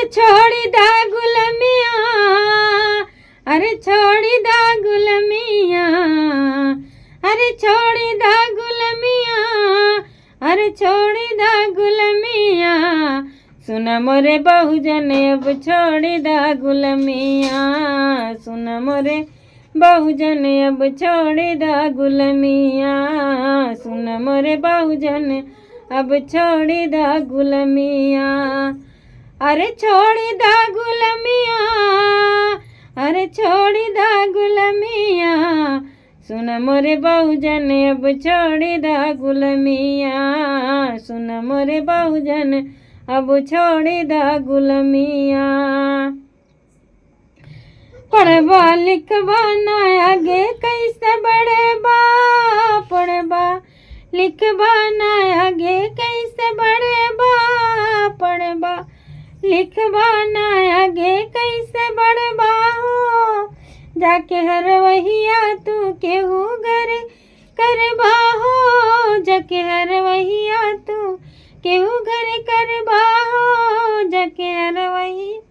छोड़ी दा गुलमिया, अरे छोड़ी दा गुलमिया, अरे छोड़ी दा गुलमिया, अरे छोड़ी दा गुलमिया। सुन मोरे बहुजन अब छोड़ी दा गुलमिया, सुन मोरे बहुजन अब छोड़ी दा गुलमिया, सुन मोरे बहुजन अब छोड़ी दा गुलमिया। अरे छोड़ी दा गुलमिया, अरे छोड़ी दा गुलमिया, सुन मोरे बहुजन अब छोड़ी दा गुलमिया, सुन मोरे बहुजन अब छोड़ी दा गुलमिया। पढ़बा लिखबा ना आगे कैसे बढ़बा, पढ़बा लिखबा ना आगे कैसे बढ़बा, पढ़बा लिखबा ना आगे कैसे बढ़बा हो। जाके हर वहिया तू केहू घर करबा हो, जाके हर वहिया तू केहू घर करबा हो, जाके हर वहिया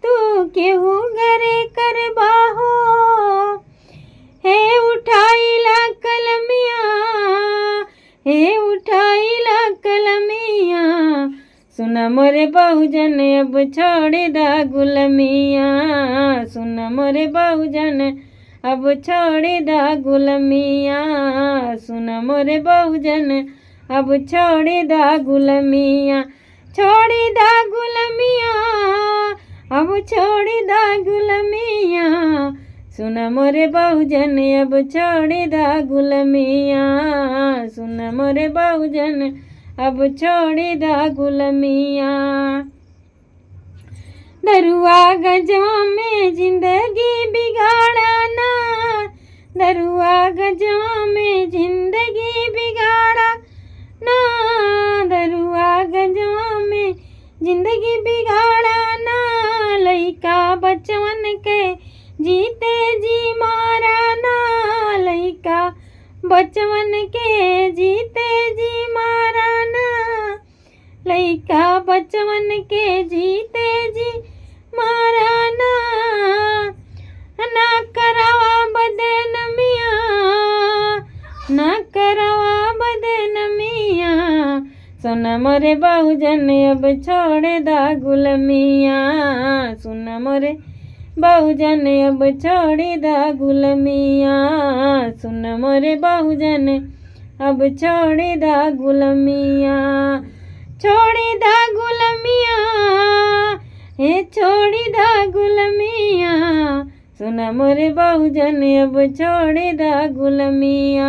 तू केहू घर करबा हो। हे उठाइला कलमिया, हे उठाइला कलमिया, सुन मोरे बहुजन अब छोड़ी दा गुलमिया, सुन मोरे बहुजन अब छोड़ी दा गुलमिया, सुन मोरे बहुजन अब छोड़ी दा गुलमिया। छोड़ी दा गुलमिया, अब छोड़ी दा गुलमिया, सुन मोरे बहुजन अब छोड़ी दा गुलमिया, सुन मोरे बहुजन अब छोड़ी दा गुलमिया। दरुआ गजवा में जिंदगी बिगाड़ा ना, दरुआ गजवा में जिंदगी बिगाड़ा ना, दरुआ गजवा में जिंदगी बिगाड़ा ना। लइका बचवन के जीते जी मारा ना, लइका बचवन के जीते जी मारा ना, लइका बचवन के जीते जी मारा ना। ना करावा बदनमिया, ना करावा बदनमिया, सुन मोरे बहुजन अब छोड़ दा गुलमिया, सुन मोरे बहुजन अब छोड़ी दा गुलमिया, सुन मोरे बहुजन अब छोड़ी दा गुलमिया। छोड़ी दा गुलमिया, हे छोड़ी दा गुलमिया, सुन मोरे बहुजन अब छोड़ी दा गुलमिया,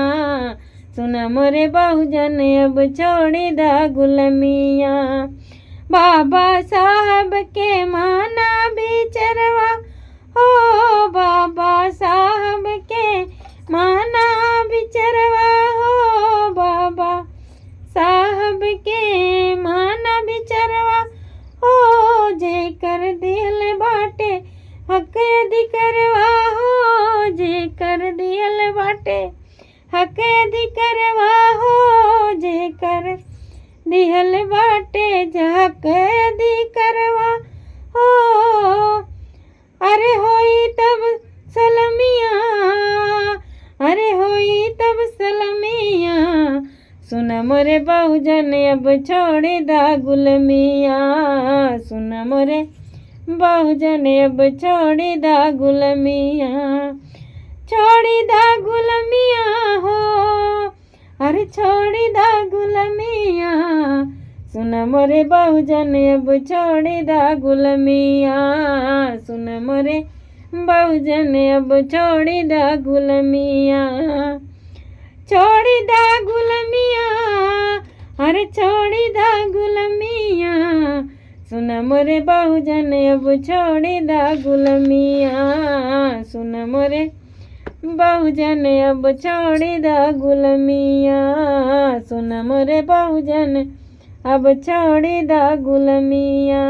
सुन मोरे बहुजन अब छोड़ी दा गुलमिया। बाबा साहब के माना बिचरवा हो, बाबा साहब के माना बिचरवा हो, बाबा साहब के माना बिचरवा हो। जे कर दिल बाटे हक अधिकरवा हो, जे कर दिल बाटे हक अधिकरवा हो, जे कर दिहल बाटे हक अधिकरवा हो। अरे होई तब सलमिया, अरे होई तब सलमिया, सुन मोरे बहुजन अब छोड़ी दा गुलमिया, सुन मोरे बहुजन अब छोड़ी दा गुलमिया। छोड़ी दा गुलमिया हो, अरे छोड़ी दा गुलमिया, सुन मोरे बहुजन अब छोड़ी दा गुलमिया, सुन मोरे बहुजन अब छोड़ी दा गुलमिया। छोड़ी दा गुलमिया, अरे छोड़ी दा गुलमिया, सुन मोरे बहुजन अब छोड़ी दा गुलमिया, सुन मोरे बहुजन अब छोड़ी दा गुलमिया, सुन मोरे बहुजन अब छोड़ी दा गुलमिया।